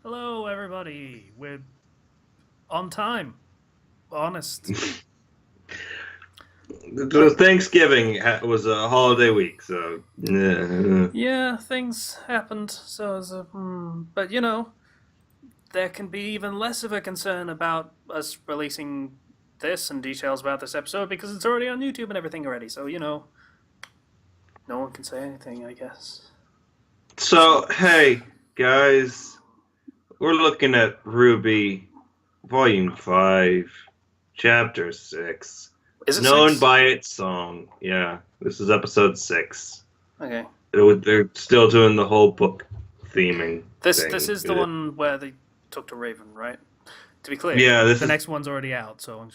Hello, everybody. We're on time. Honest. Thanksgiving was a holiday week, so Yeah, things happened. But there can be even less of a concern about us releasing this and details about this episode because it's already on YouTube and everything already. So no one can say anything, I guess. so hey guys, we're looking at RWBY Volume 5, Chapter 6, Is it known 6? by its song. Yeah, this is episode 6. Okay. They're still doing the whole book theming This thing. is the one where they talk to Raven, right? To be clear, Yeah, the next one's already out. So.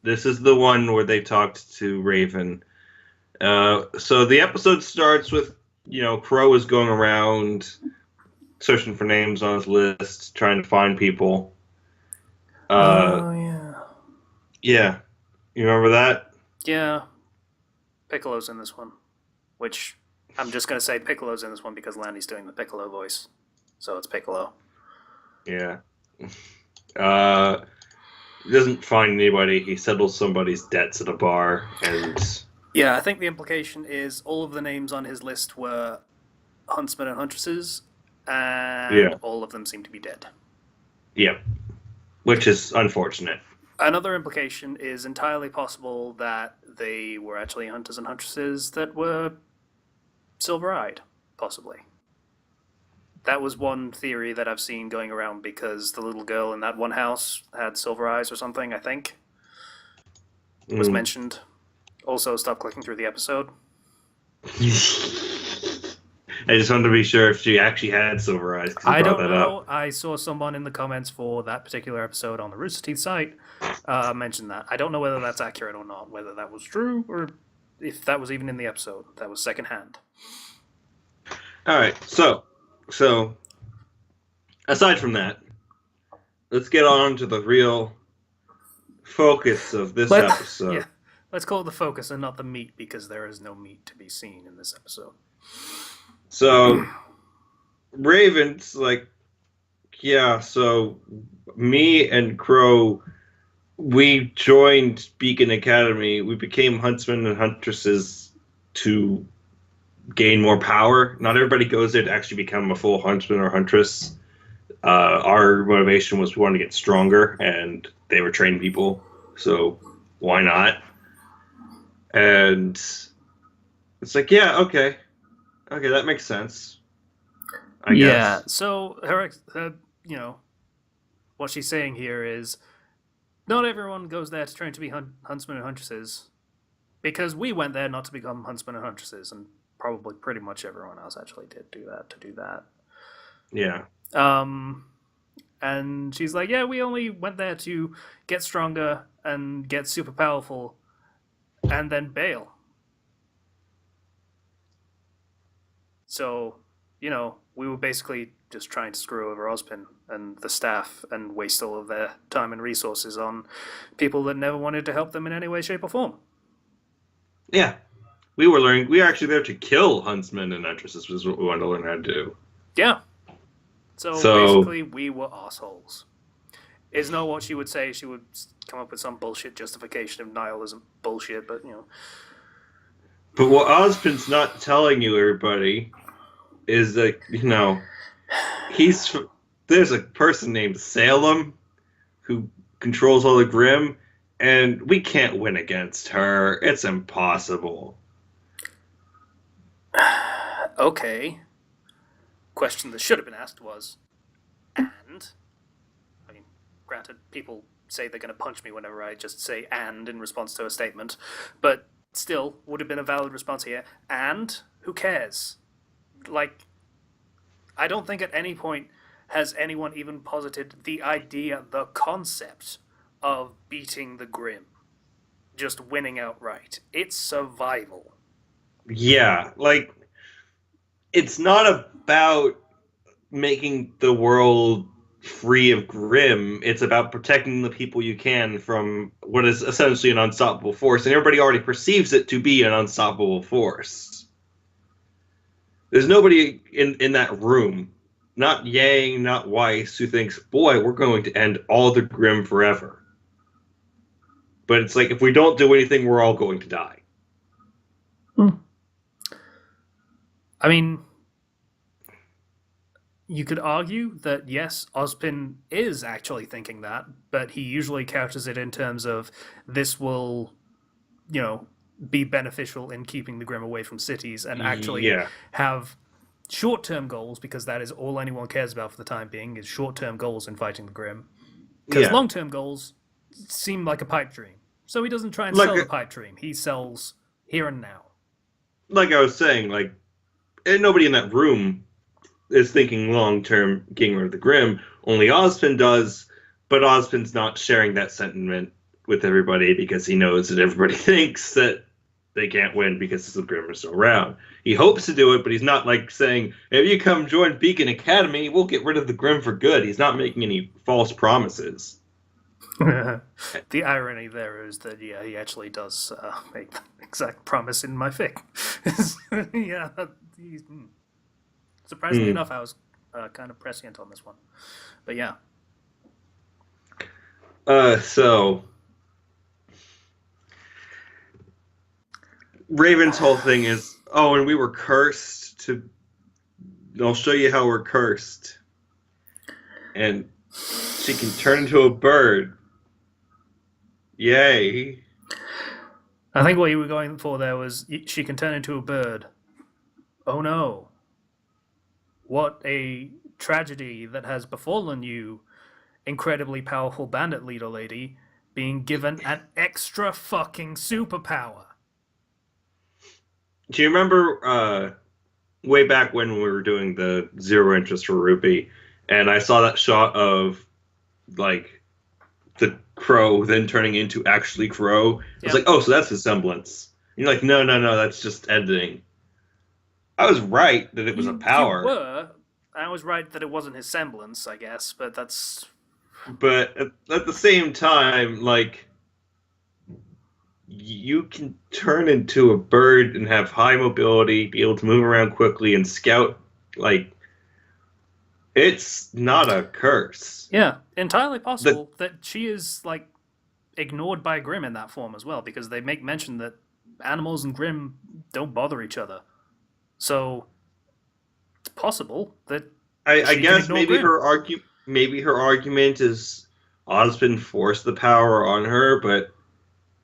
this is the one where they talked to Raven. So the episode starts with Crow is going around searching for names on his list, trying to find people. Oh yeah. Yeah, you remember that? Yeah, Piccolo's in this one, which I'm just going to say Piccolo's in this one because Landy's doing the Piccolo voice. So it's Piccolo. Yeah. He doesn't find anybody. He settles somebody's debts at a bar, and Yeah, I think the implication is all of the names on his list were huntsmen and huntresses, and all of them seem to be dead. Yeah, which is unfortunate. Another implication is entirely possible that they were actually hunters and huntresses that were silver-eyed, possibly. That was one theory that I've seen going around because the little girl in that one house had silver eyes or something, I think, was mentioned. Also, stop clicking through the episode. I just wanted to be sure if she actually had silver eyes. I don't know. I saw someone in the comments for that particular episode on the Rooster Teeth site mention that. I don't know whether that's accurate or not, whether that was true or if that was even in the episode. That was secondhand. All right, so aside from that, let's get on to the real focus of this episode. Yeah, let's call it the focus and not the meat because there is no meat to be seen in this episode. So Raven's like, yeah, so me and Crow, we joined Beacon Academy. We became huntsmen and huntresses to gain more power. Not everybody goes there to actually become a full huntsman or huntress. Our motivation was we wanted to get stronger, and they were trained people, so why not? And it's like, yeah, okay, that makes sense. I guess. Yeah. So her, what she's saying here is, not everyone goes there to train to be huntsmen and huntresses, because we went there not to become huntsmen and huntresses, and probably pretty much everyone else actually did do that. Yeah. And she's like, yeah, we only went there to get stronger and get super powerful, and then bail. So, we were basically just trying to screw over Ozpin and the staff and waste all of their time and resources on people that never wanted to help them in any way, shape, or form. Yeah. We were actually there to kill huntsmen and huntresses, was what we wanted to learn how to do. Yeah. So basically, we were assholes. Is not what she would say. She would come up with some bullshit justification of nihilism bullshit, but But what Ozpin's not telling you, everybody, is that, there's a person named Salem who controls all the Grimm, and we can't win against her. It's impossible. Okay. Question that should have been asked was, and? I mean, granted, people say they're going to punch me whenever I just say and in response to a statement, but still, would have been a valid response here. And? Who cares? Like, I don't think at any point has anyone even posited the idea, the concept of beating the Grimm. Just winning outright. It's survival. Yeah, like, it's not about making the world free of Grimm. It's about protecting the people you can from what is essentially an unstoppable force, and everybody already perceives it to be an unstoppable force. There's nobody in that room not Yang, not Weiss, who thinks, boy, we're going to end all the Grimm forever. But it's like, if we don't do anything, we're all going to die. I mean, you could argue that, yes, Ozpin is actually thinking that, but he usually couches it in terms of this will, be beneficial in keeping the Grimm away from cities and actually have short-term goals, because that is all anyone cares about for the time being, is short-term goals in fighting the Grimm. Because long-term goals seem like a pipe dream. So he doesn't try and sell the pipe dream. He sells here and now. Like I was saying, nobody in that room is thinking long-term getting rid of the Grimm. Only Ozpin does, but Ozpin's not sharing that sentiment with everybody because he knows that everybody thinks that they can't win because the Grimm are still around. He hopes to do it, but he's not saying, if you come join Beacon Academy, we'll get rid of the Grimm for good. He's not making any false promises. The irony there is that, he actually does make the exact promise in my fic. Surprisingly enough, I was kind of prescient on this one. But yeah. So Raven's whole thing is, and we were cursed to... I'll show you how we're cursed. And she can turn into a bird. Yay. I think what you were going for there was, she can turn into a bird. Oh no. What a tragedy that has befallen you, incredibly powerful bandit leader lady, being given an extra fucking superpower. Do you remember way back when we were doing the Zero Interest for RWBY, and I saw that shot of the crow then turning into actually crow? I was like, oh, so that's a semblance. And you're like, no, that's just editing. I was right that it was a power. You were. I was right that it wasn't his semblance, I guess, but that's... But at the same time, you can turn into a bird and have high mobility, be able to move around quickly and scout. It's not a curse. Yeah, entirely possible that she is, ignored by Grimm in that form as well, because they make mention that animals and Grimm don't bother each other. So it's possible that I guess maybe her argument is Ozpin forced the power on her, but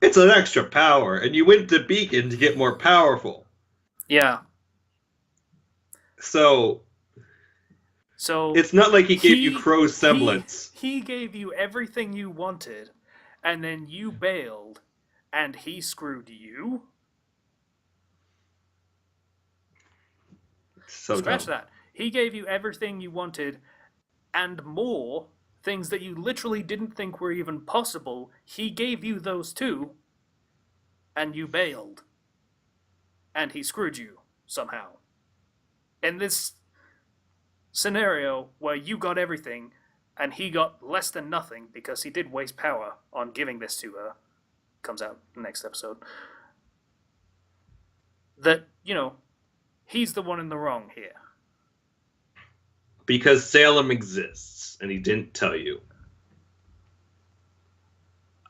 it's an extra power, and you went to Beacon to get more powerful. Yeah. So it's not like he gave you Crow's semblance. He gave you everything you wanted, and then you bailed, and he screwed you? So Scratch that. He gave you everything you wanted, and more, things that you literally didn't think were even possible. He gave you those too, and you bailed. And he screwed you, somehow. In this scenario where you got everything, and he got less than nothing because he did waste power on giving this to her, comes out next episode, that, he's the one in the wrong here. Because Salem exists, and he didn't tell you.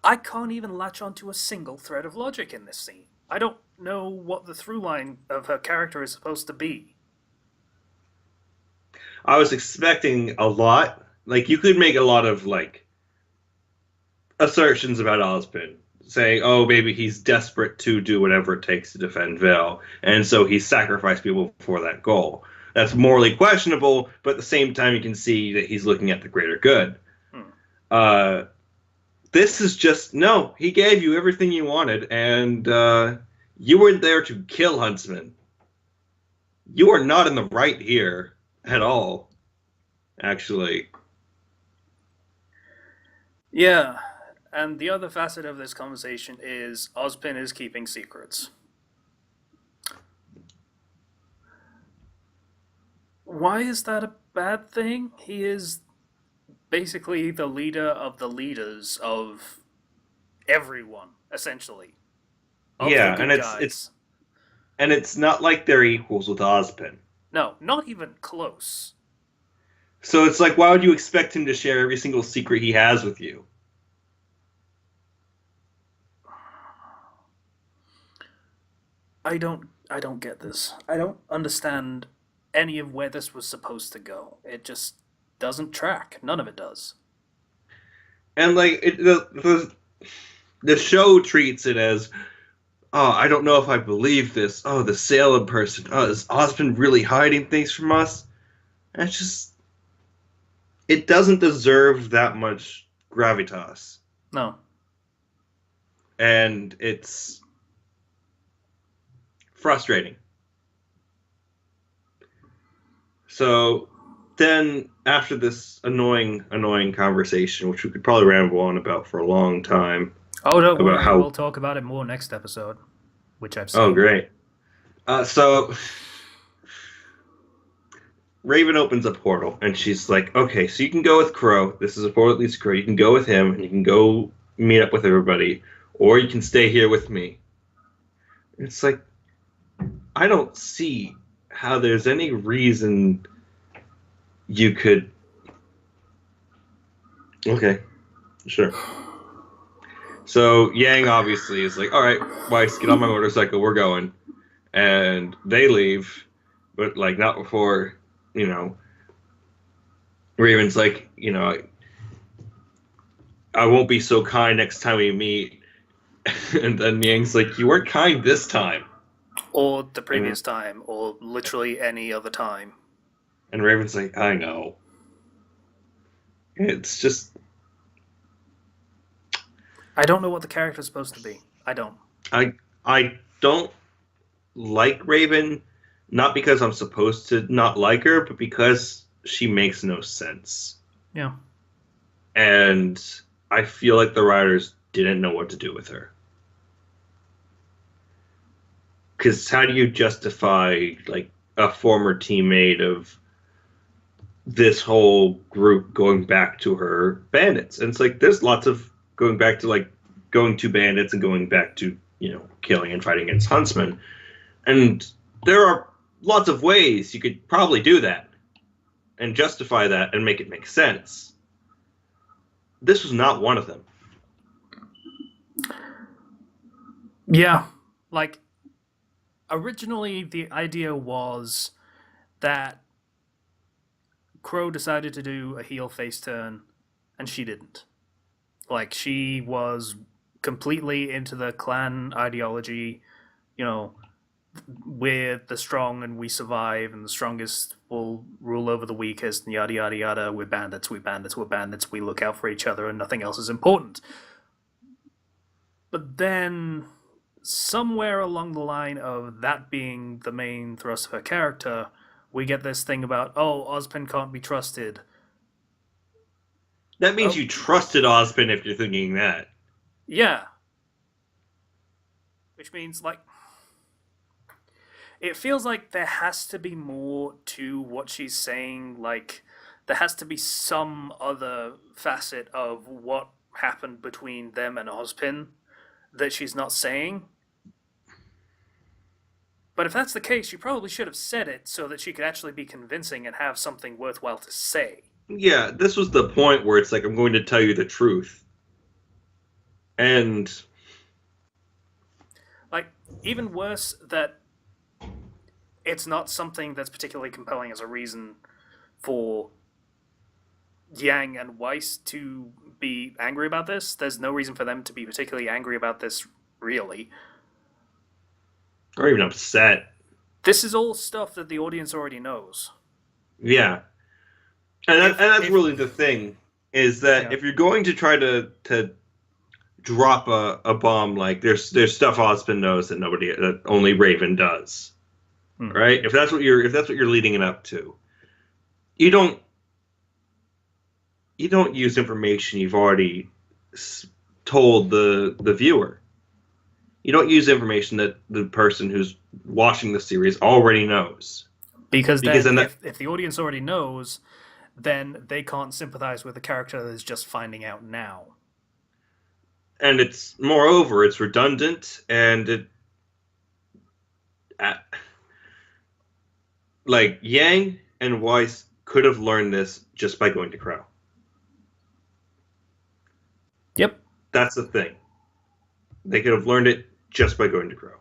I can't even latch onto a single thread of logic in this scene. I don't know what the through line of her character is supposed to be. I was expecting a lot. You could make a lot of, assertions about Ozpin. Saying, oh, maybe he's desperate to do whatever it takes to defend Vale, and so he sacrificed people for that goal. That's morally questionable, but at the same time you can see that he's looking at the greater good. This is just, no, he gave you everything you wanted, and you were there to kill Huntsman. You are not in the right here at all, actually. Yeah. And the other facet of this conversation is Ozpin is keeping secrets. Why is that a bad thing? He is basically the leader of the leaders of everyone, essentially. Yeah, and it's not like they're equals with Ozpin. No, not even close. So it's like, why would you expect him to share every single secret he has with you? I don't get this. I don't understand any of where this was supposed to go. It just doesn't track. None of it does. And like the show treats it as, oh, I don't know if I believe this. Oh, the Salem person. Oh, is Osmond really hiding things from us? And it's just, it doesn't deserve that much gravitas. No. And it's frustrating. So then, after this annoying conversation, which we could probably ramble on about for a long time, Oh, don't about worry. how, We'll talk about it more next episode, which I've seen. oh great, so Raven opens a portal, and she's like, okay, so you can go with Crow. This is a portal that leads to Crow. You can go with him, and you can go meet up with everybody, or you can stay here with me. It's like, I don't see how there's any reason you could... Okay, sure. So Yang obviously is like, all right, Weiss, get on my motorcycle, we're going. And they leave, but like not before, Raven's like, I won't be so kind next time we meet. And then Yang's like, you weren't kind this time. Or the previous time, or literally any other time. And Raven's like, I know. It's just... I don't know what the character's supposed to be. I don't. I don't like Raven, not because I'm supposed to not like her, but because she makes no sense. Yeah. And I feel like the writers didn't know what to do with her. Because how do you justify, like, a former teammate of this whole group going back to her bandits? And it's like, there's lots of going back to, like, going to bandits and going back to, killing and fighting against huntsmen. And there are lots of ways you could probably do that and justify that and make it make sense. This was not one of them. Yeah. Like, originally the idea was that Crow decided to do a heel face turn and she didn't. Like, she was completely into the clan ideology, we're the strong and we survive and the strongest will rule over the weakest and yada yada yada. We're bandits, we're bandits, we're bandits, we look out for each other and nothing else is important. But then, somewhere along the line of that being the main thrust of her character, we get this thing about, oh, Ozpin can't be trusted. That means you trusted Ozpin if you're thinking that. Yeah. Which means, like, it feels like there has to be more to what she's saying. Like, there has to be some other facet of what happened between them and Ozpin that she's not saying. But if that's the case, you probably should have said it so that she could actually be convincing and have something worthwhile to say. Yeah, this was the point where it's like, I'm going to tell you the truth. And... like, even worse, that it's not something that's particularly compelling as a reason for Yang and Weiss to be angry about this. There's no reason for them to be particularly angry about this, really. Or even upset. This is all stuff that the audience already knows. Yeah. And that's really the thing, is that if you're going to try to drop a bomb, like there's stuff Ozpin knows that only Raven does. Right? If that's what you're leading it up to, you don't use information you've already told the viewer. You don't use information that the person who's watching the series already knows. Because then if the audience already knows, then they can't sympathize with the character that is just finding out now. And moreover, it's redundant, and like Yang and Weiss could have learned this just by going to Crow. Yep. That's the thing. They could have learned it just by going to Crow.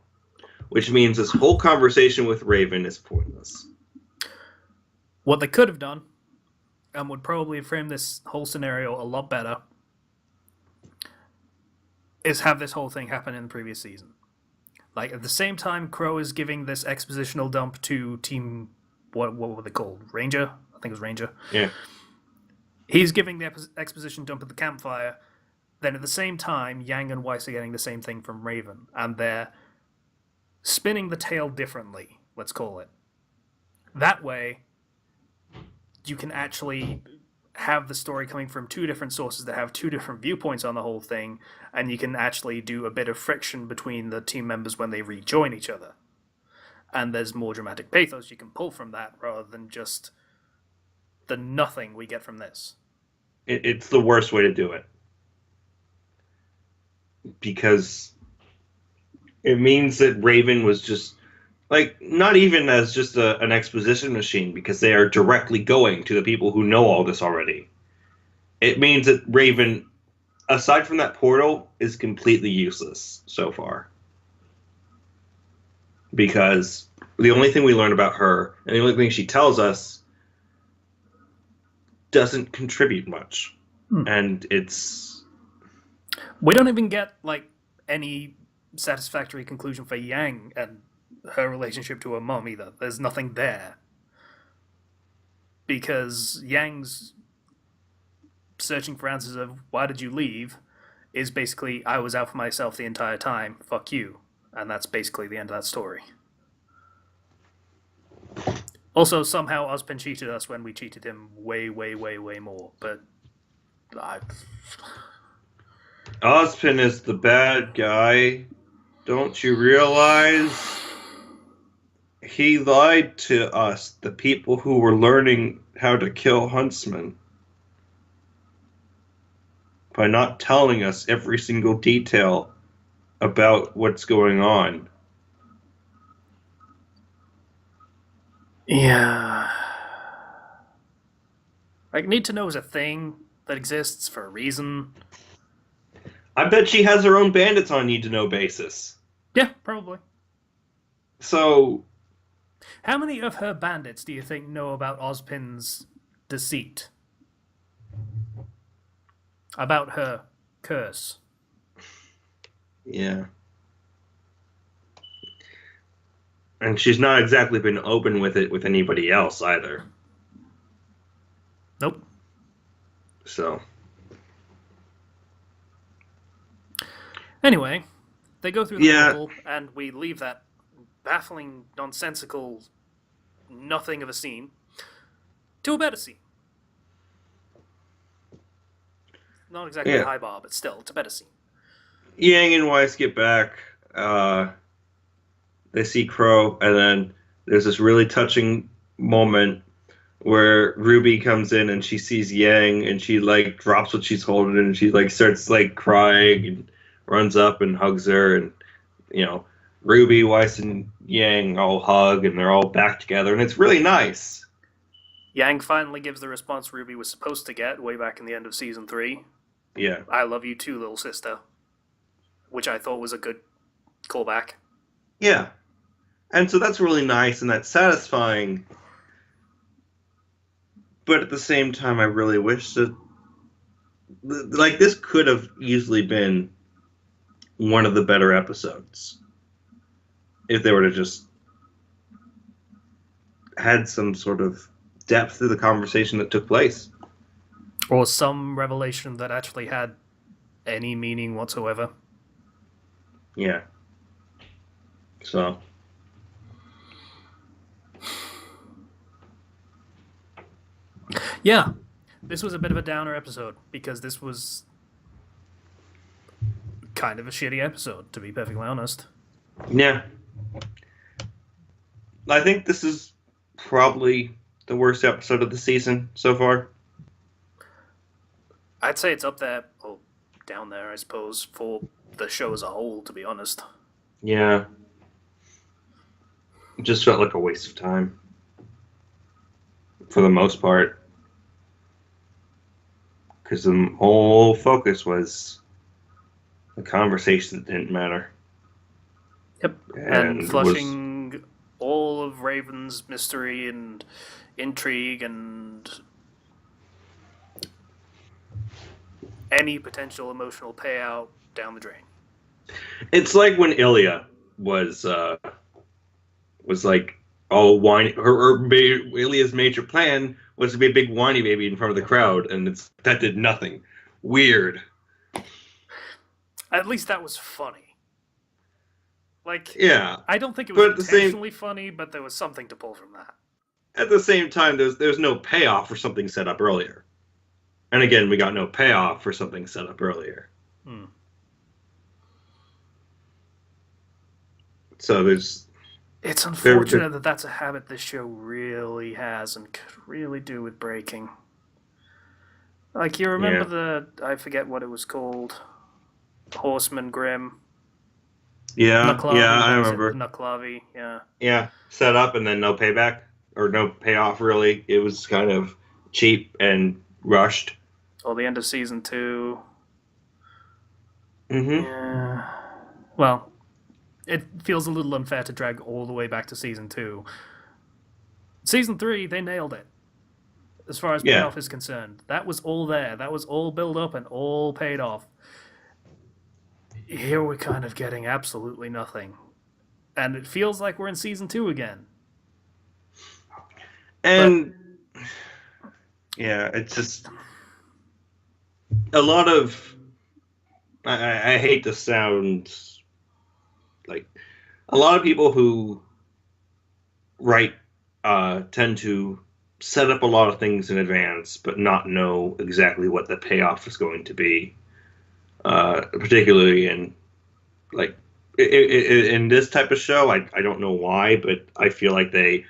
Which means this whole conversation with Raven is pointless. What they could have done, and would probably frame this whole scenario a lot better, is have this whole thing happen in the previous season. Like, at the same time Crow is giving this expositional dump to Team... What were they called? Ranger? I think it was Ranger. Yeah. He's giving the exposition dump at the campfire. Then at the same time, Yang and Weiss are getting the same thing from Raven. And they're spinning the tale differently, let's call it. That way, you can actually have the story coming from two different sources that have two different viewpoints on the whole thing, and you can actually do a bit of friction between the team members when they rejoin each other. And there's more dramatic pathos you can pull from that, rather than just the nothing we get from this. It's the worst way to do it. Because it means that Raven was just, like, not even as just an exposition machine, because they are directly going to the people who know all this already. It means that Raven, aside from that portal, is completely useless so far. Because the only thing we learn about her, and the only thing she tells us, doesn't contribute much. And it's... We don't even get, like, any satisfactory conclusion for Yang and her relationship to her mom either. There's nothing there. Because Yang's searching for answers of why did you leave is basically, I was out for myself the entire time, fuck you. And that's basically the end of that story. Also, somehow Ozpin cheated us when we cheated him way, way, way, way more. But Ozpin is the bad guy. Don't you realize? He lied to us, the people who were learning how to kill huntsmen, by not telling us every single detail about what's going on. Yeah. Like, need to know is a thing that exists for a reason. I bet she has her own bandits on need-to-know basis. Yeah, probably. So... How many of her bandits do you think know about Ozpin's deceit? About her curse? Yeah. And she's not exactly been open with it with anybody else either. Nope. So. Anyway, they go through the portal, and we leave that baffling, nonsensical, nothing of a scene to a better scene. Not exactly a high bar, but still, it's a better scene. Yang and Weiss get back. They see Crow, and then there's this really touching moment where RWBY comes in and she sees Yang, and she like drops what she's holding, and she like starts like crying and runs up and hugs her, and you know, RWBY, Weiss, and Yang all hug, and they're all back together, and it's really nice. Yang finally gives the response RWBY was supposed to get way back in the end of season 3. Yeah. I love you too, little sister. Which I thought was a good callback. Yeah. And so that's really nice, and that's satisfying. But at the same time, I really wish that... Like, this could have easily been one of the better episodes. If they were to just had some sort of depth to the conversation that took place. Or some revelation that actually had any meaning whatsoever. Yeah. So. Yeah. This was a bit of a downer episode, because this was kind of a shitty episode, to be perfectly honest. Yeah. I think this is probably the worst episode of the season so far. I'd say it's up there, or down there, I suppose, for the show as a whole, to be honest. Yeah. It just felt like a waste of time. for the most part, because the whole focus was the conversation that didn't matter. Yep. And flushing all of Raven's mystery and intrigue and any potential emotional payout down the drain. It's like when Ilya was like all whiny. Ilya's major plan was to be a big whiny baby in front of the crowd, and that did nothing. Weird. At least that was funny. Like, yeah, I don't think it was intentionally funny, but there was something to pull from that. At the same time, there's no payoff for something set up earlier. And again, we got no payoff for something set up earlier. So it's unfortunate that that's a habit this show really has and could really do with breaking. Like, you remember I forget what it was called, Horseman Grimm. Yeah, I remember. Nuklavi, yeah. Yeah, set up and then no payback, or no payoff, really. It was kind of cheap and rushed. Or the end of season 2. Mm-hmm. Yeah. Well, it feels a little unfair to drag all the way back to season 2. Season 3, they nailed it. As far as payoff is concerned. That was all there. That was all built up and all paid off. Here we're kind of getting absolutely nothing. And it feels like we're in season 2 again. And yeah, it's just a lot of I hate to sound like a lot of people who write tend to set up a lot of things in advance but not know exactly what the payoff is going to be. Particularly in like in this type of show, I don't know why, but I feel like they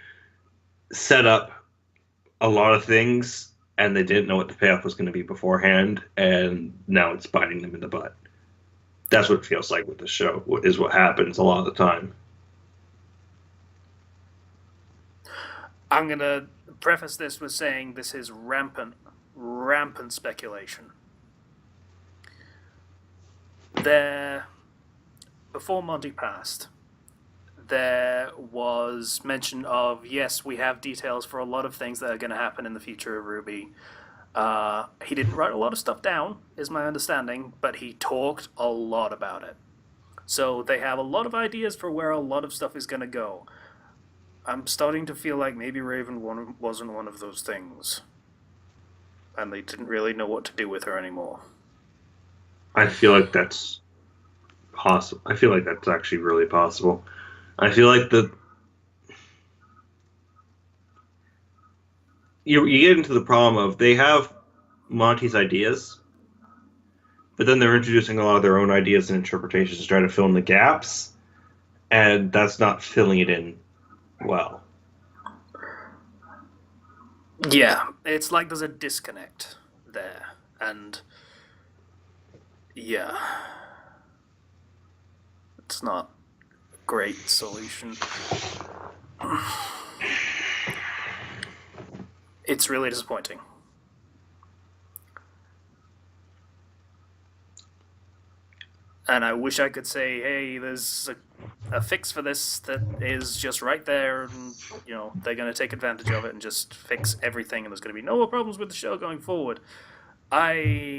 set up a lot of things and they didn't know what the payoff was going to be beforehand, and now it's biting them in the butt. That's what it feels like with the show, is what happens a lot of the time. I'm going to preface this with saying this is rampant speculation. Before Monty passed, there was mention of, yes, we have details for a lot of things that are going to happen in the future of RWBY. He didn't write a lot of stuff down, is my understanding, but he talked a lot about it. So they have a lot of ideas for where a lot of stuff is going to go. I'm starting to feel like maybe Raven wasn't one of those things. And they didn't really know what to do with her anymore. I feel like that's possible. I feel like that's actually really possible. I feel like you get into the problem of they have Monty's ideas, but then they're introducing a lot of their own ideas and interpretations to try to fill in the gaps, and that's not filling it in well. Yeah, it's like there's a disconnect there, and yeah, it's not a great solution. It's really disappointing. And I wish I could say, hey, there's a fix for this that is just right there, and, you know, they're going to take advantage of it and just fix everything, and there's going to be no more problems with the show going forward. I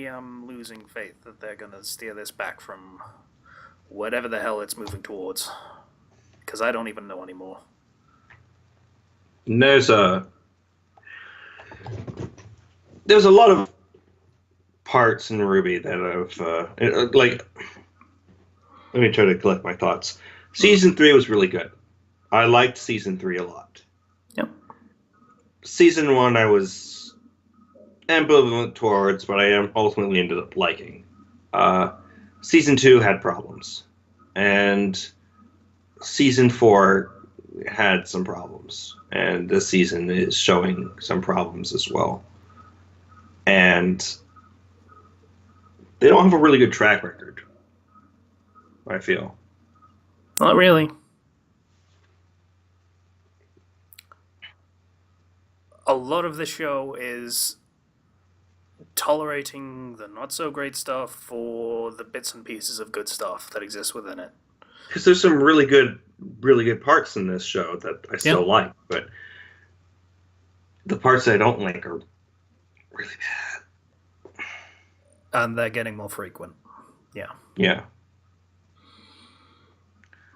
am losing faith that they're going to steer this back from whatever the hell it's moving towards. Because I don't even know anymore. There's a lot of parts in RWBY that have like. Let me try to collect my thoughts. Season 3 was really good. I liked Season 3 a lot. Yep. Season 1 I was ambivalent towards, but I ultimately ended up liking. Season 2 had problems. And Season 4 had some problems. And this season is showing some problems as well. And they don't have a really good track record, I feel. Not really. a lot of the show is tolerating the not so great stuff for the bits and pieces of good stuff that exists within it. Because there's some really good parts in this show that I still like, but the parts I don't like are really bad. And they're getting more frequent. Yeah. Yeah.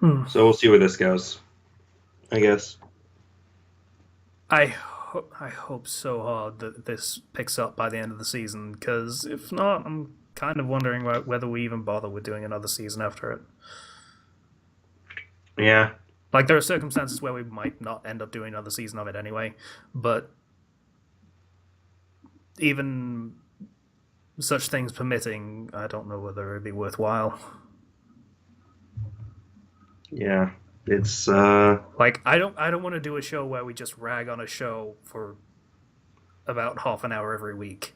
So we'll see where this goes, I guess. I hope so hard that this picks up by the end of the season, because if not, I'm kind of wondering whether we even bother with doing another season after it. Yeah. Like, there are circumstances where we might not end up doing another season of it anyway, but even such things permitting, I don't know whether it'd be worthwhile. Yeah. It's like I don't want to do a show where we just rag on a show for about half an hour every week.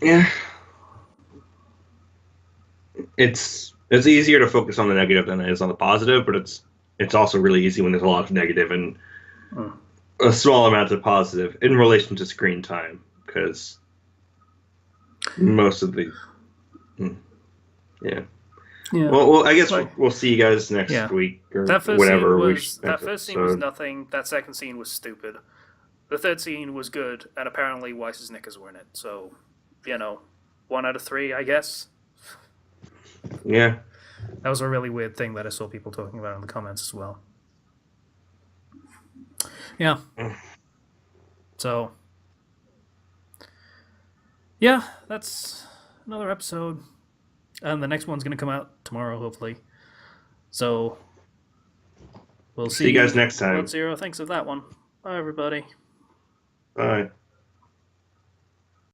Yeah. It's easier to focus on the negative than it is on the positive, but it's also really easy when there's a lot of negative and a small amount of positive in relation to screen time, because most of the yeah. Well, I guess we'll see you guys next week or whatever. That first scene was nothing. That second scene was stupid. The third scene was good, and apparently Weiss's knickers were in it. So, 1 out of 3, I guess. Yeah. That was a really weird thing that I saw people talking about in the comments as well. Yeah. So, yeah, that's another episode. And the next one's going to come out tomorrow, hopefully. So, we'll see you guys next time. What Zero thinks of that one. Bye, everybody. Bye.